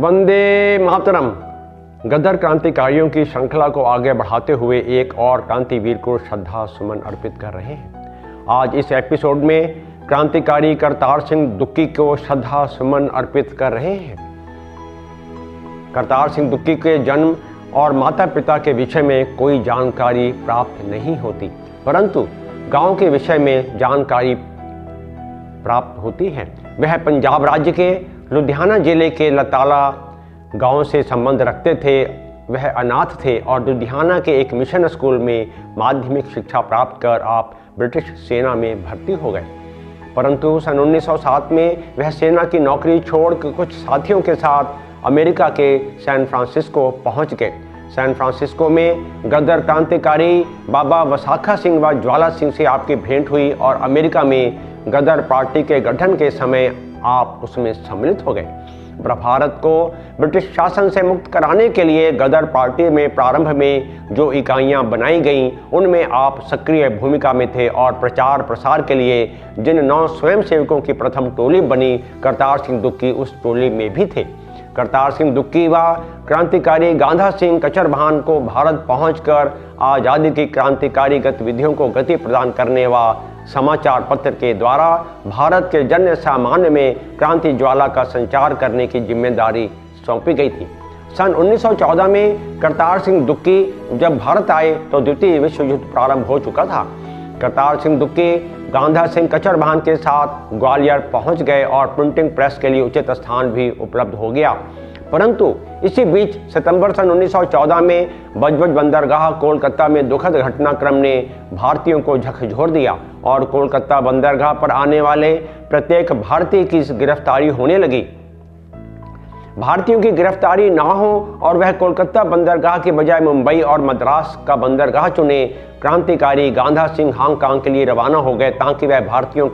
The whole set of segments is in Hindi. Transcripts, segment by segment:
वंदे मातरम। गदर क्रांतिकारियों की श्रृंखला को आगे बढ़ाते हुए एक और क्रांतिवीर को श्रद्धा सुमन अर्पित कर रहे हैं। आज इस एपिसोड में क्रांतिकारी करतार सिंह दुक्की को श्रद्धा सुमन अर्पित कर रहे हैं। करतार सिंह दुक्की के जन्म और माता पिता के विषय में कोई जानकारी प्राप्त नहीं होती, परंतु गांव के विषय में जानकारी प्राप्त होती है। वह पंजाब राज्य के लुधियाना जिले के लताला गांव से संबंध रखते थे। वह अनाथ थे और लुधियाना के एक मिशन स्कूल में माध्यमिक शिक्षा प्राप्त कर आप ब्रिटिश सेना में भर्ती हो गए, परंतु सन 1907 में वह सेना की नौकरी छोड़कर कुछ साथियों के साथ अमेरिका के सैन फ्रांसिस्को पहुंच गए। सैन फ्रांसिस्को में गदर क्रांतिकारी बाबा वसाखा सिंह व ज्वाला सिंह से आपकी भेंट हुई और अमेरिका में गदर पार्टी के गठन के समय आप उसमें सम्मिलित हो गए। भारत को ब्रिटिश शासन से मुक्त कराने के लिए गदर पार्टी में प्रारंभ में जो इकाइयां बनाई गईं, उनमें आप सक्रिय भूमिका में थे और प्रचार प्रसार के लिए जिन 9 स्वयंसेवकों की प्रथम टोली बनी, करतार सिंह दुक्की उस टोली में भी थे। करतार सिंह दुक्की व क्रांतिकारी गांधा सिंह कचरभान को भारत पहुंचकर आज़ादी की क्रांतिकारी गतिविधियों को गति प्रदान करने व समाचार पत्र के द्वारा भारत के जन सामान्य में क्रांति ज्वाला का संचार करने की जिम्मेदारी सौंपी गई थी। सन 1914 में करतार सिंह दुक्की जब भारत आए तो द्वितीय विश्व युद्ध प्रारंभ हो चुका था। करतार सिंह दुक्की गांधा सिंह कचरभान के साथ ग्वालियर पहुंच गए और प्रिंटिंग प्रेस के लिए उचित स्थान भी उपलब्ध हो गया, परंतु इसी बीच सितंबर सन 1914 में बजबज बंदरगाह कोलकाता में दुखद घटनाक्रम ने भारतीयों को झकझोर दिया और कोलकाता बंदरगाह पर आने वाले प्रत्येक भारतीय की गिरफ्तारी होने लगी। भारतीयों की गिरफ्तारी ना हो और वह कोलकाता बंदरगाह के बजाय मुंबई और मद्रास का बंदरगाह चुने। क्रांतिकारी गांधा सिंह हांगकांग के लिए रवाना हो गए ताकि वह भारतीयों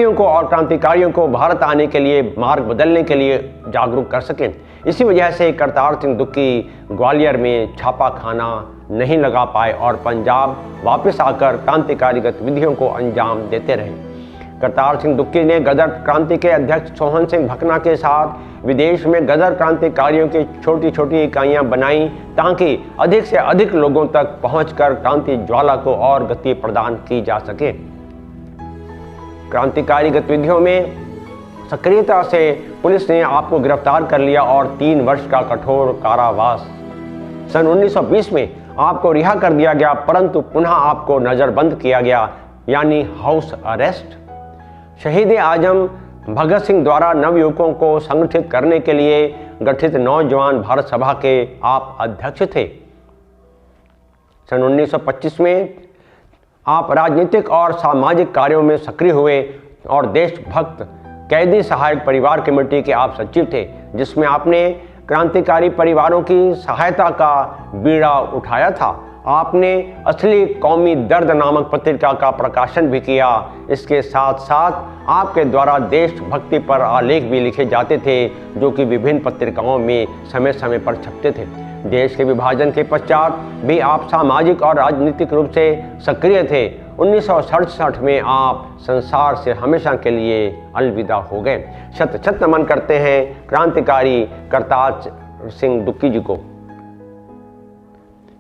को और क्रांतिकारियों को भारत आने के लिए मार्ग बदलने के लिए जागरूक कर सकें। इसी वजह से करतार सिंह दुक्की ग्वालियर में छापा खाना नहीं लगा पाए और पंजाब वापस आकर क्रांतिकारी गतिविधियों को अंजाम देते रहे। करतार सिंह दुक्की ने गदर क्रांति के अध्यक्ष सोहन सिंह भकना के साथ विदेश में गदर क्रांतिकारियों की छोटी छोटी इकाइयां बनाई ताकि अधिक से अधिक लोगों तक पहुंचकर क्रांति ज्वाला को और गति प्रदान की जा सके। क्रांतिकारी गतिविधियों में सक्रियता से पुलिस ने आपको गिरफ्तार कर लिया और 3 वर्ष का कठोर कारावास। सन 1920 में आपको रिहा कर दिया गया, परंतु पुनः आपको नजरबंद किया गया, यानी हाउस अरेस्ट। शहीद आजम भगत सिंह द्वारा नवयुवकों को संगठित करने के लिए गठित नौजवान भारत सभा के आप अध्यक्ष थे। सन 1925 में आप राजनीतिक और सामाजिक कार्यों में सक्रिय हुए और देशभक्त कैदी सहायक परिवार कमेटी के आप सचिव थे, जिसमें आपने क्रांतिकारी परिवारों की सहायता का बीड़ा उठाया था। आपने असली कौमी दर्द नामक पत्रिका का प्रकाशन भी किया। इसके साथ साथ आपके द्वारा देशभक्ति पर आलेख भी लिखे जाते थे, जो कि विभिन्न पत्रिकाओं में समय समय पर छपते थे। देश के विभाजन के पश्चात भी आप सामाजिक और राजनीतिक रूप से सक्रिय थे। 1967 में आप संसार से हमेशा के लिए अलविदा हो गए। शत शत नमन करते हैं क्रांतिकारी करतार सिंह दुक्की जी को।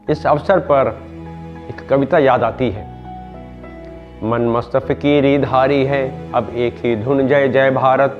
इस अवसर पर एक कविता याद आती है। मन मस्त फकीरी धारी है, अब एक ही धुन जय जय भारत।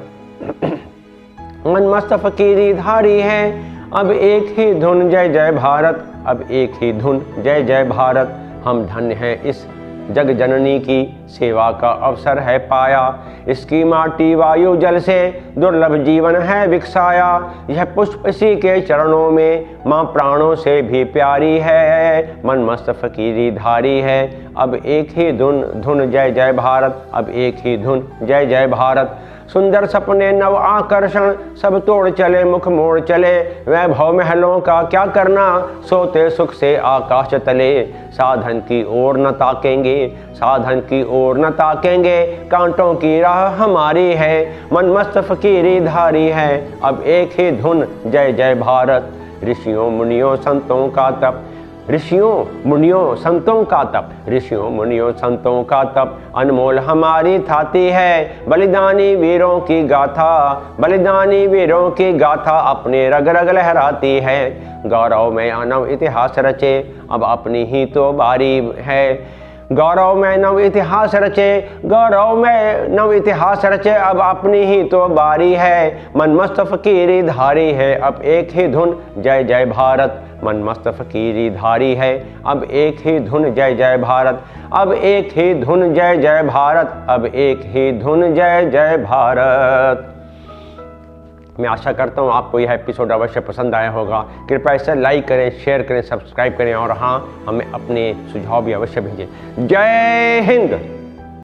मन मस्त फकीरी धारी है, अब एक ही धुन जय जय भारत। अब एक ही धुन जय जय भारत। हम धन्य हैं इस जग जननी की सेवा का अवसर है पाया। इसकी माटी वायु जल से दुर्लभ जीवन है विकसाया। यह पुष्प इसी के चरणों में माँ प्राणों से भी प्यारी है। मन मस्त फकीरी धारी है, अब एक ही धुन धुन जय जय भारत। अब एक ही धुन जय जय भारत। सुंदर सपने नव आकर्षण सब तोड़ चले मुख मोड़ चले। वैभव महलों का क्या करना, सोते सुख से आकाश तले। साधन की ओर न ताकेंगे, साधन की ओर न ताकेंगे, कांटों की राह हमारी है। मन मस्त फकीरी धारी है, अब एक ही धुन जय जय भारत। ऋषियों मुनियों संतों का तप, ऋषियों मुनियों संतों का तप, ऋषियों मुनियों संतों का तप अनमोल हमारी थाती है। बलिदानी वीरों की गाथा, बलिदानी वीरों की गाथा अपने रग रग लहराती है। गौरव में नव इतिहास रचे अब अपनी ही तो बारी है। गौरव में नव इतिहास रचे, गौरव में नव इतिहास रचे अब अपनी ही तो बारी है। मन मस्त फकीरी धारी है अब एक ही धुन जय जय भारत। मन मस्त फकीरी धारी है अब एक ही धुन जय जय भारत। अब एक ही धुन जय जय भारत, अब एक ही धुन जय जय भारत। मैं आशा करता हूँ आपको यह एपिसोड अवश्य पसंद आया होगा। कृपया इसे लाइक करें, शेयर करें, सब्सक्राइब करें और हाँ, हमें अपने सुझाव भी अवश्य भेजें। जय हिंद।